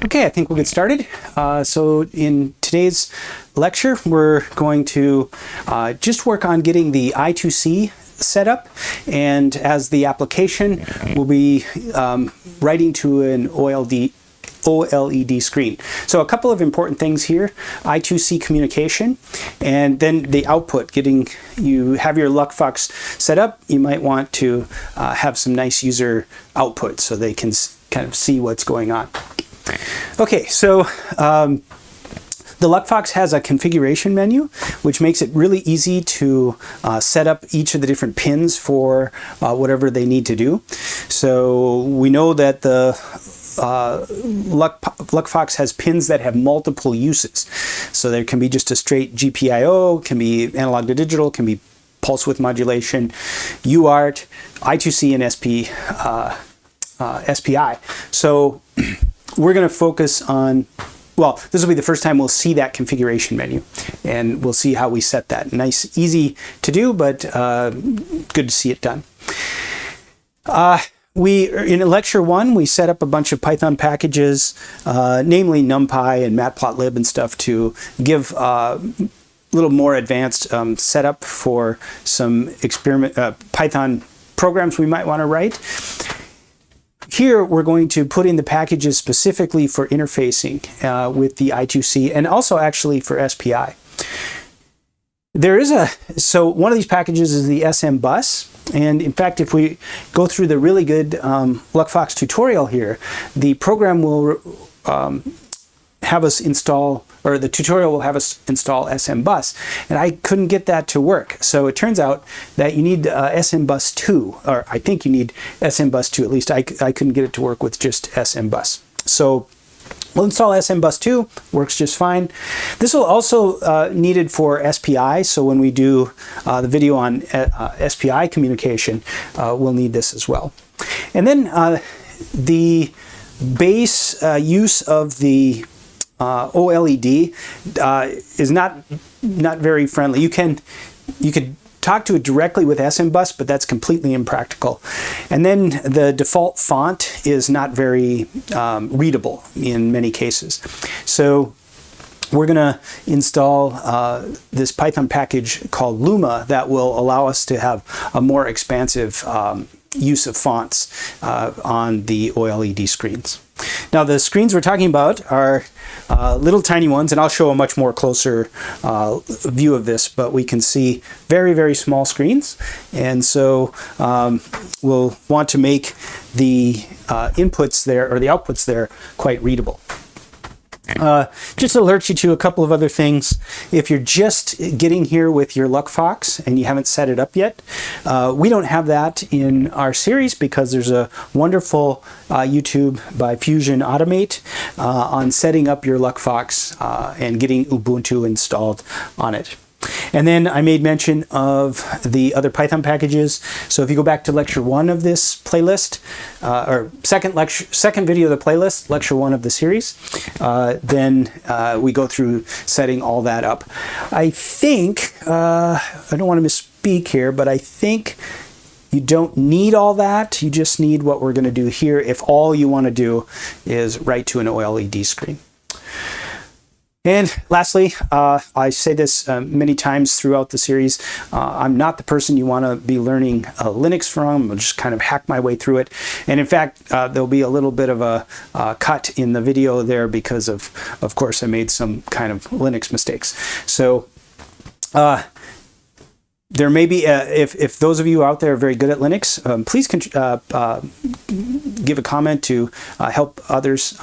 Okay, I think we'll get started. So in today's lecture, we're going to just work on getting the I2C set up, and as the application, we'll be writing to an OLED screen. So a couple of important things here: I2C communication, and then the output. You have your LuckFox set up, you might want to have some nice user output so they can kind of see what's going on. Okay, so the LuckFox has a configuration menu, which makes it really easy to set up each of the different pins for whatever they need to do. So we know that the LuckFox has pins that have multiple uses. So there can be just a straight GPIO, can be analog to digital, can be pulse width modulation, UART, I2C, and SPI. So we're going to focus on, well, this will be the first time we'll see that configuration menu, and we'll see how we set that. Nice, easy to do, but good to see it done. In lecture 1, we set up a bunch of Python packages, namely NumPy and Matplotlib and stuff, to give a little more advanced setup for some Python programs we might want to write. Here, we're going to put in the packages specifically for interfacing with the I2C, and also actually for SPI. So one of these packages is the SM bus. And in fact, if we go through the really good LuckFox tutorial here, the program will have us install, or the tutorial will have us install SM bus. And I couldn't get that to work. So it turns out that you need SM bus 2, or I think you need SM bus 2. At least I couldn't get it to work with just SM bus. So we'll install SM bus 2, works just fine. This will also needed for SPI, so when we do the video on SPI communication, we'll need this as well. And then the base use of the OLED is not very friendly. You could talk to it directly with SM bus, but that's completely impractical. And then the default font is not very readable in many cases. So we're going to install this Python package called Luma that will allow us to have a more expansive use of fonts on the OLED screens. Now, the screens we're talking about are little tiny ones, and I'll show a much more closer view of this, but we can see very, very small screens. And so we'll want to make the inputs there, or the outputs there, quite readable. Just to alert you to a couple of other things. If you're just getting here with your LuckFox and you haven't set it up yet, we don't have that in our series because there's a wonderful YouTube by Fusion Automate on setting up your LuckFox and getting Ubuntu installed on it. And then I made mention of the other Python packages. So if you go back to lecture 1 of this playlist, or second video of the playlist, lecture 1 of the series, then we go through setting all that up. I think, I don't want to misspeak here, but I think you don't need all that. You just need what we're going to do here if all you want to do is write to an OLED screen. And lastly, I say this many times throughout the series, I'm not the person you want to be learning Linux from. I'll just kind of hack my way through it. And in fact, there'll be a little bit of a cut in the video there because of course, I made some kind of Linux mistakes. So there may be, if those of you out there are very good at Linux, please give a comment to help others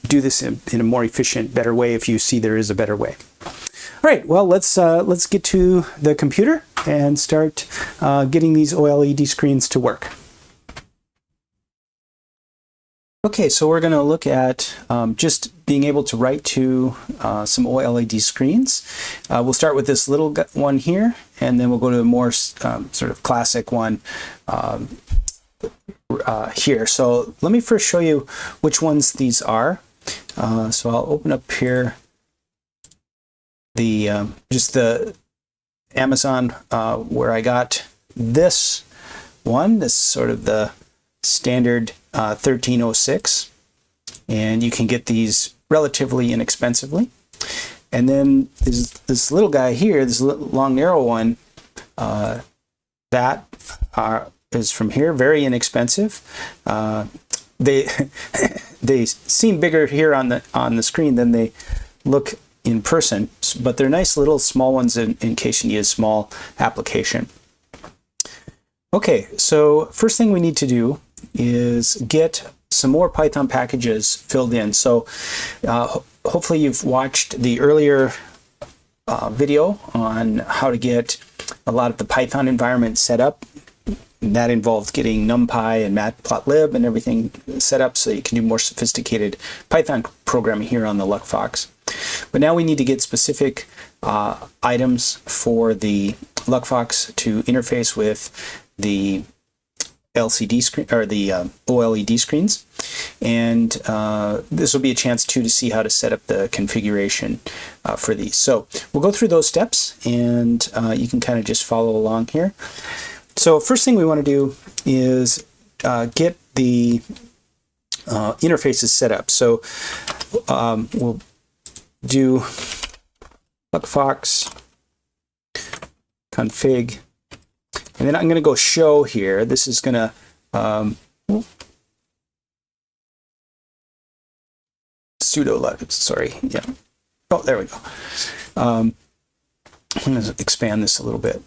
do this in a more efficient, better way if you see there is a better way. All right, well, let's get to the computer and start getting these OLED screens to work. Okay, so we're going to look at just being able to write to some OLED screens. We'll start with this little one here, and then we'll go to a more sort of classic one here. So let me first show you which ones these are. So I'll open up here the just the Amazon where I got this one. This is sort of the standard 1306. and you can get these relatively inexpensively. And then this little guy here, this long narrow one, that is from here, very inexpensive. They they seem bigger here on the screen than they look in person, but they're nice little small ones in case you need a small application. Okay, so first thing we need to do is get some more Python packages filled in. So hopefully you've watched the earlier video on how to get a lot of the Python environment set up. That involved getting NumPy and Matplotlib and everything set up so you can do more sophisticated Python programming here on the LuckFox. But now we need to get specific items for the LuckFox to interface with the LCD screen or the OLED screens, and this will be a chance too to see how to set up the configuration for these. So we'll go through those steps, and you can kind of just follow along here. So first thing we want to do is get the interfaces set up. So we'll do LuckFox config, and then I'm going to go show here. This is going to sudo, sorry, yeah. Oh, there we go. I'm going to expand this a little bit.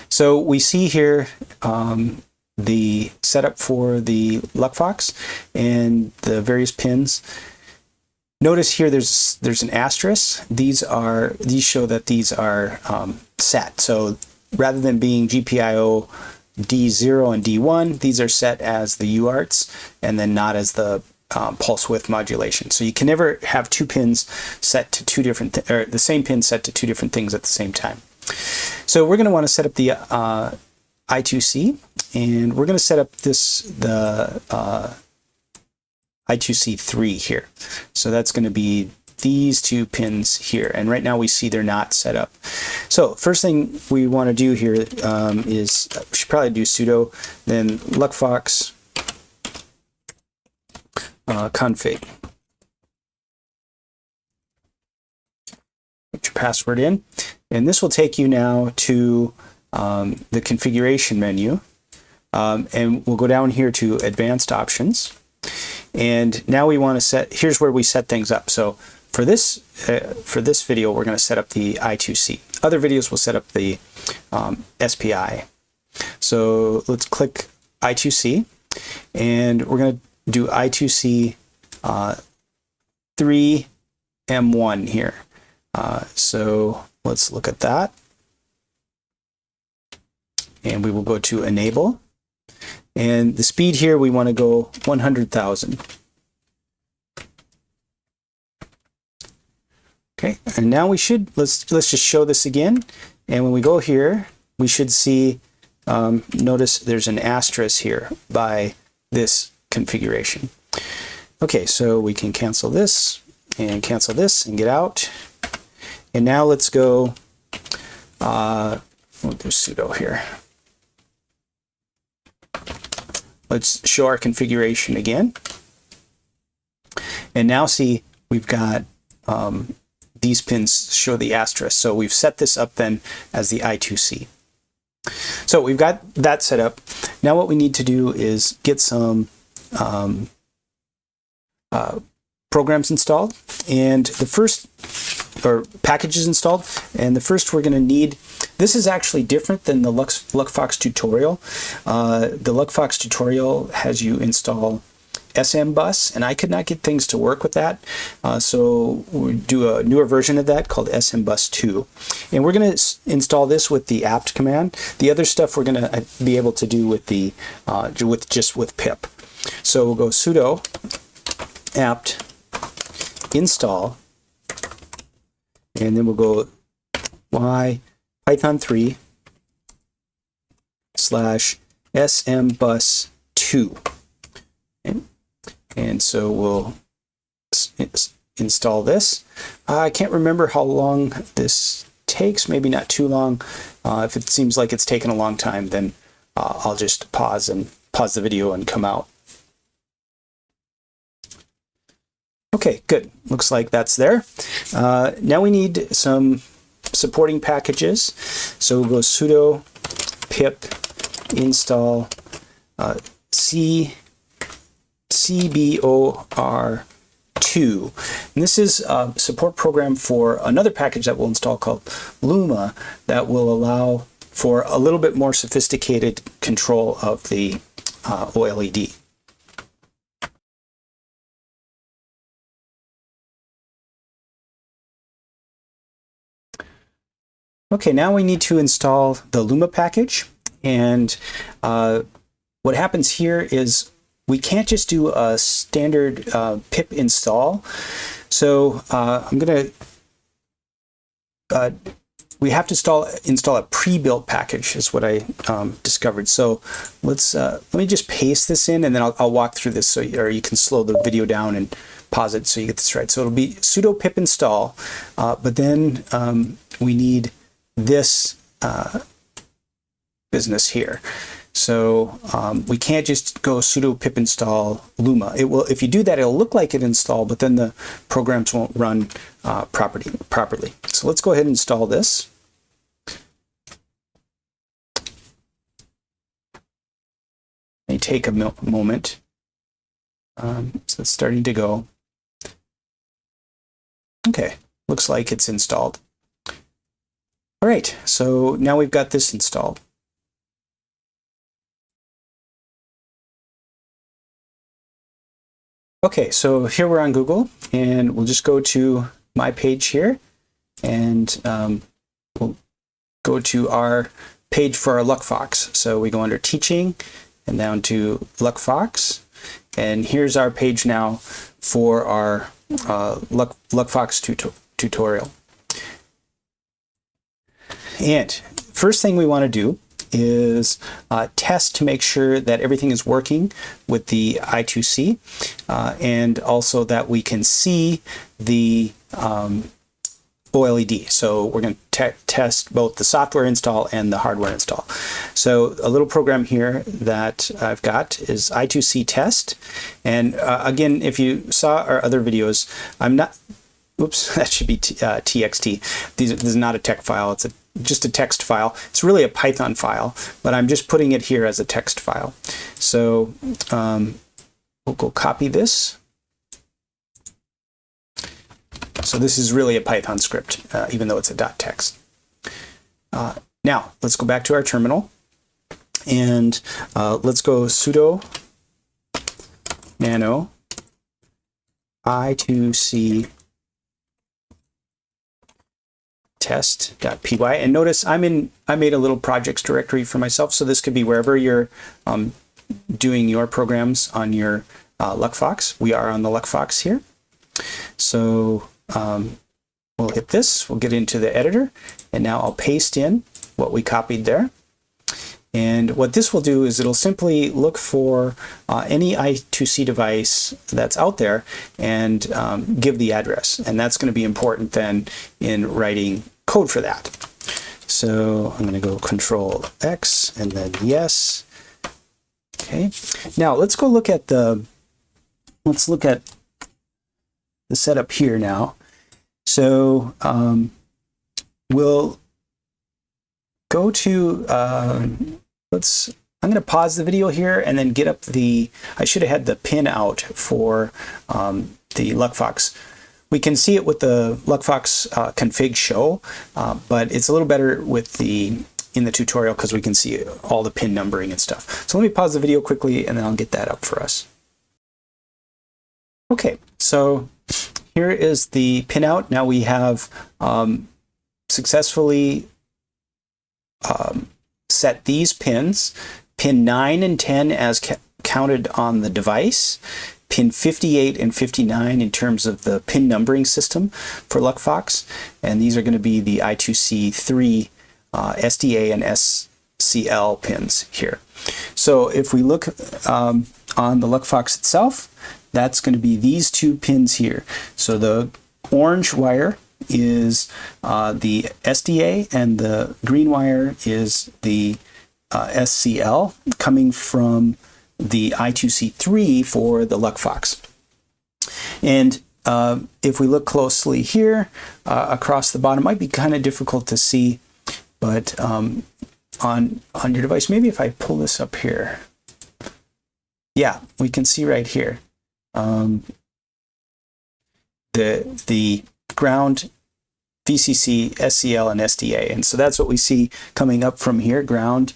So we see here the setup for the LuckFox and the various pins. Notice here there's an asterisk. These show that these are set. So rather than being GPIO D0 and D1, these are set as the UARTs and then not as the pulse width modulation. So you can never have two pins set to two different, or the same pin set to two different things at the same time. So we're going to want to set up the I2C, and we're going to set up the I2C 3 here. So that's going to be these two pins here, and right now we see they're not set up. So first thing we want to do here is we should probably do sudo, then LuckFox config. Put your password in, and this will take you now to the configuration menu, and we'll go down here to advanced options, and now we want to set, here's where we set things up. So for this video we're going to set up the I2C. Other videos will set up the SPI. So let's click I2C, and we're going to do I2C 3M1 here. So let's look at that, and we will go to enable, and the speed here we want to go 100,000. Okay, and now we should, let's just show this again, and when we go here we should see, notice there's an asterisk here by this configuration. Okay, so we can cancel this and get out. And now let's go, we'll do sudo here. Let's show our configuration again. And now see, we've got these pins show the asterisk. So we've set this up then as the I2C. So we've got that set up. Now what we need to do is get some programs installed, and the first, or packages installed, and the first we're going to need, this is actually different than the LuckFox tutorial. The LuckFox tutorial has you install SM bus, and I could not get things to work with that, so we'll do a newer version of that called SM bus 2, and we're going to install this with the apt command. The other stuff we're going to be able to do with the just with pip. So we'll go sudo apt install, and then we'll go python 3 / smbus2. Okay. And so we'll install this. I can't remember how long this takes, maybe not too long. If it seems like it's taken a long time, then I'll just pause the video and come out. Okay, good. Looks like that's there. Now we need some supporting packages. So we'll go sudo pip install cbor2. And this is a support program for another package that we'll install called Luma that will allow for a little bit more sophisticated control of the OLED. Okay, now we need to install the Luma package. And what happens here is we can't just do a standard pip install. So I'm going to, we have to install a pre-built package is what I discovered. So let me just paste this in, and then I'll walk through this or you can slow the video down and pause it so you get this right. So it'll be sudo pip install, but then we need this business here. So we can't just go sudo pip install Luma. It will, if you do that, it'll look like it installed, but then the programs won't run properly. So let's go ahead and install this. May take a moment. So it's starting to go. Okay, looks like it's installed. All right, so now we've got this installed. Okay, so here we're on Google, and we'll just go to my page here, and we'll go to our page for our LuckFox. So we go under Teaching and down to LuckFox, and here's our page now for our LuckFox tutorial. And first thing we want to do is test to make sure that everything is working with the I2C, and also that we can see the OLED. So we're going to test both the software install and the hardware install. So a little program here that I've got is I2C test. And again, if you saw our other videos, I'm not, oops, that should be TXT. This is not a text file, it's just a text file. It's really a Python file, but I'm just putting it here as a text file. So we'll go copy this. So this is really a Python script, even though it's a .text. Now, let's go back to our terminal, and let's go sudo nano I2C test.py, and notice I made a little projects directory for myself, so this could be wherever you're doing your programs on your LuckFox. We are on the LuckFox here. So we'll hit this, we'll get into the editor, and now I'll paste in what we copied there. And what this will do is it'll simply look for any I2C device that's out there and give the address. And that's going to be important then in writing code for that. So I'm going to go Control X and then yes. Okay. Now let's go look at the setup here now. So we'll go to, I'm going to pause the video here and then get up I should have had the pin out for the LuckFox. We can see it with the LuckFox config show, but it's a little better with in the tutorial because we can see all the pin numbering and stuff. So let me pause the video quickly and then I'll get that up for us. Okay, so here is the pinout. Now we have successfully set these pins, pin 9 and 10 as counted on the device, pin 58 and 59 in terms of the pin numbering system for LuckFox, and these are going to be the I2C 3 SDA and SCL pins here. So if we look on the LuckFox itself, that's going to be these two pins here. So the orange wire is the SDA and the green wire is the SCL coming from the I2C3 for the LuckFox. And if we look closely here across the bottom, might be kind of difficult to see, but on your device, maybe if I pull this up here, yeah, we can see right here the ground, VCC, SCL, and SDA, and so that's what we see coming up from here: ground,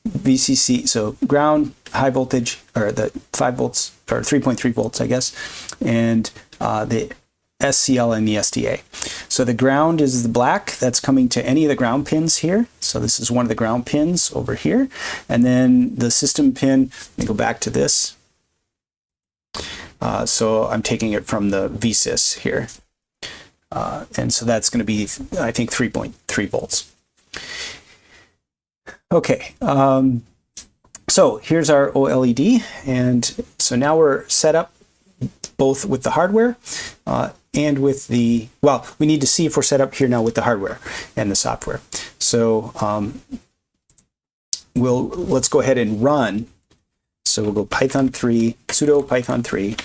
VCC, so ground, high voltage, or the 5 volts or 3.3 volts, I guess, and the SCL and the SDA. So the ground is the black, that's coming to any of the ground pins here. So this is one of the ground pins over here. And then the system pin, let me go back to this. So I'm taking it from the VSys here. And so that's going to be, I think, 3.3 volts. Okay, so here's our OLED. And so now we're set up both with the hardware and with the, well, we need to see if we're set up here now with the hardware and the software. So let's go ahead and run. So we'll go Python 3, sudo Python 3.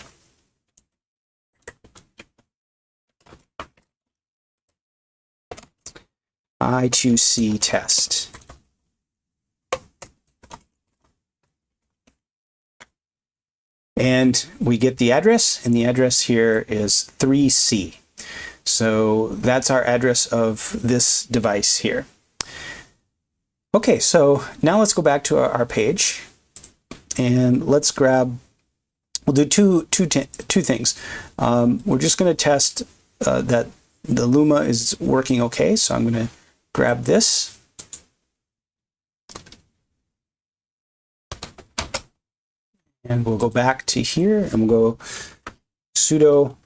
I2C test. And we get the address, and the address here is 3C. So that's our address of this device here. Okay, so now let's go back to our page, and let's grab, we'll do two things. We're just going to test that the Luma is working okay, so I'm going to grab this. And we'll go back to here, and we'll go sudo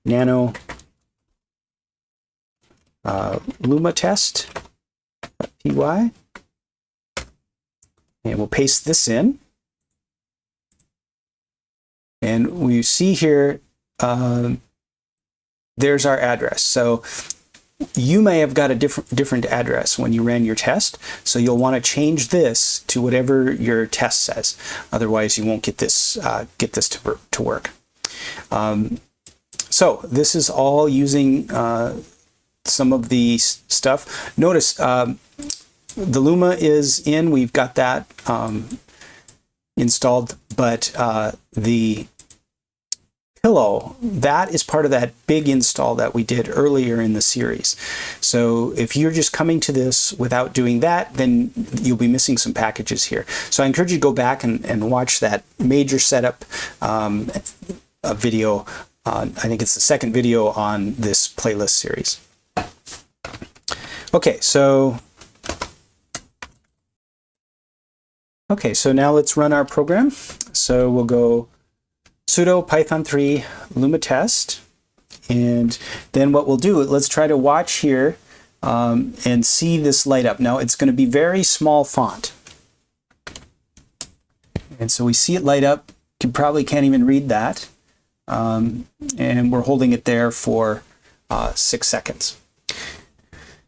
nano luma test py, and we'll paste this in. And we see here, there's our address. So you may have got a different address when you ran your test, so you'll want to change this to whatever your test says. Otherwise, you won't get this to work. So this is all using some of the stuff. Notice the Luma is in. We've got that installed, but the Pillow, that is part of that big install that we did earlier in the series. So if you're just coming to this without doing that, then you'll be missing some packages here. So I encourage you to go back and watch that major setup video. I think it's the second video on this playlist series. Okay, so now let's run our program. So we'll go sudo python 3 luma test, and then what we'll do, let's try to watch here and see this light up. Now it's going to be very small font, and so we see it light up. You probably can't even read that, and we're holding it there for 6 seconds.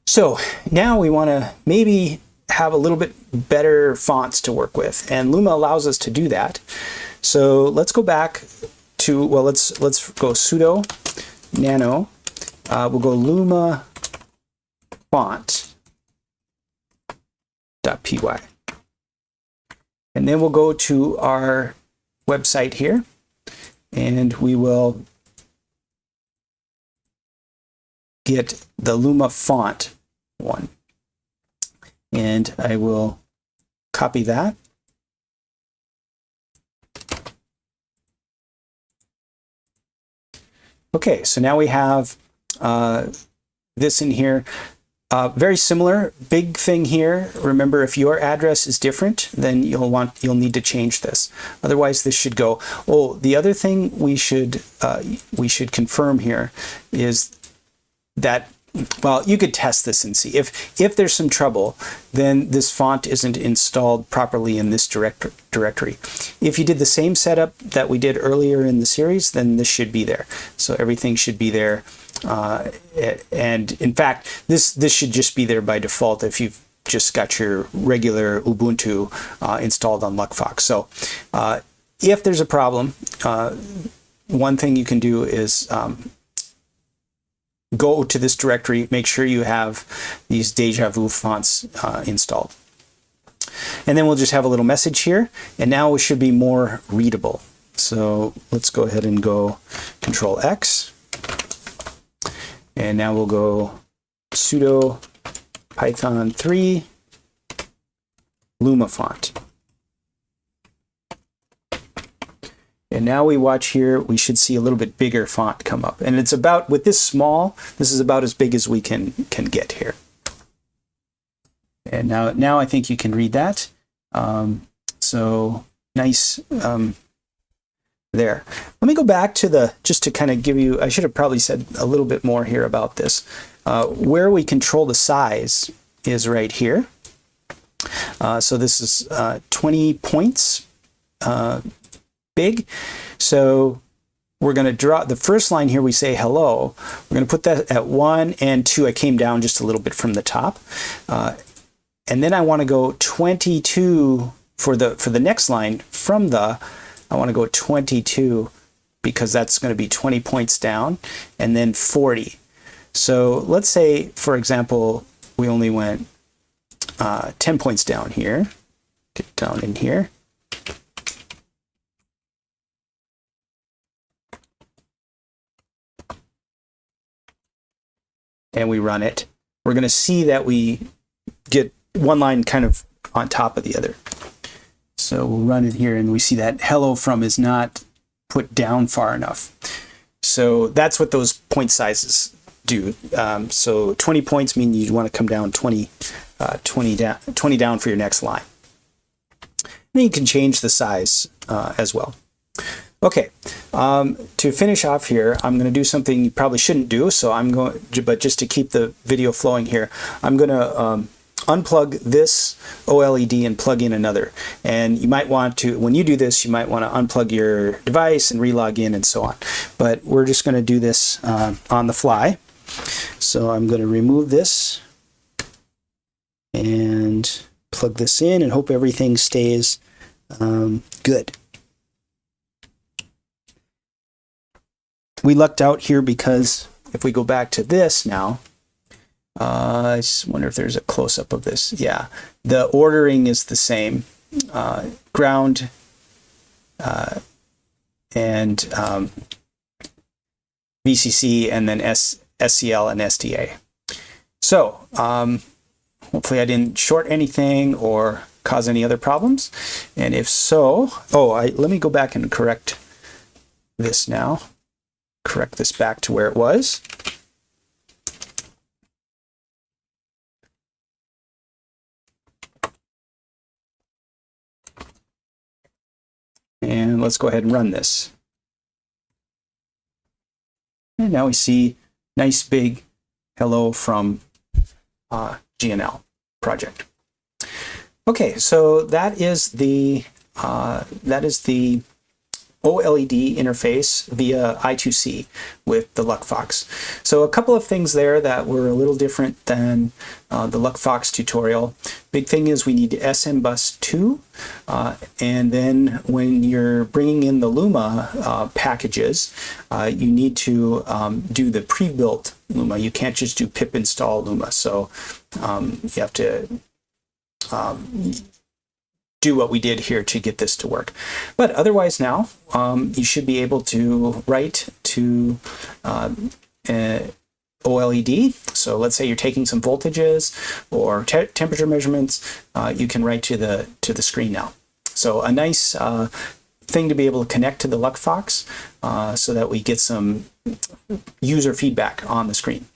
So now we want to maybe have a little bit better fonts to work with, and Luma allows us to do that. So let's go back to, well, let's go sudo nano, we'll go luma font.py, and then we'll go to our website here, and we will get the Luma font one, and I will copy that. Okay, so now we have this in here. Very similar. Big thing here, remember, if your address is different, then you'll need to change this. Otherwise, this should go. Oh, the other thing we should confirm here is that, well, you could test this and see. If there's some trouble, then this font isn't installed properly in this directory. If you did the same setup that we did earlier in the series, then this should be there. So everything should be there. And in fact, this should just be there by default if you've just got your regular Ubuntu installed on LuckFox. So if there's a problem, one thing you can do is go to this directory, make sure you have these Deja Vu fonts installed. And then we'll just have a little message here, and now it should be more readable. So let's go ahead and go Control X. And now we'll go sudo Python 3 Luma font. And now we watch here, we should see a little bit bigger font come up. And it's about, with this small, this is about as big as we can get here. And now I think you can read that. So nice there. Let me go back to just to kind of give you, I should have probably said a little bit more here about this. Where we control the size is right here. So this is 20 points big. So we're going to draw the first line here. We say hello. We're going to put that at 1 and 2. I came down just a little bit from the top. And then I want to go 22 for the next line from I want to go 22 because that's going to be 20 points down, and then 40. So let's say, for example, we only went 10 points down here. Get down in here. And we run it. We're going to see that we get one line kind of on top of the other. So we'll run it here, and we see that hello from is not put down far enough. So that's what those point sizes do. So 20 points mean you want to come down 20 down for your next line. Then you can change the size as well. Okay, to finish off here, I'm going to do something you probably shouldn't do. So but just to keep the video flowing here, I'm going to unplug this OLED and plug in another. And you might want to, when you do this, you might want to unplug your device and relog in and so on. But we're just going to do this on the fly. So I'm going to remove this and plug this in and hope everything stays good. We lucked out here because if we go back to this now, I just wonder if there's a close-up of this. Yeah, the ordering is the same. Ground and VCC, and then SCL and SDA. So hopefully I didn't short anything or cause any other problems. And if so, let me go back and correct this now. Correct this back to where it was. And let's go ahead and run this. And now we see nice big hello from GNL project. Okay, so that is the OLED interface via I2C with the LuckFox. So a couple of things there that were a little different than the LuckFox tutorial. Big thing is we need SM bus 2, and then when you're bringing in the Luma packages, you need to do the pre-built Luma. You can't just do pip install Luma. So you have to do what we did here to get this to work. But otherwise now, you should be able to write to OLED. So let's say you're taking some voltages or temperature measurements, you can write to the screen now. So a nice thing to be able to connect to the LuckFox so that we get some user feedback on the screen.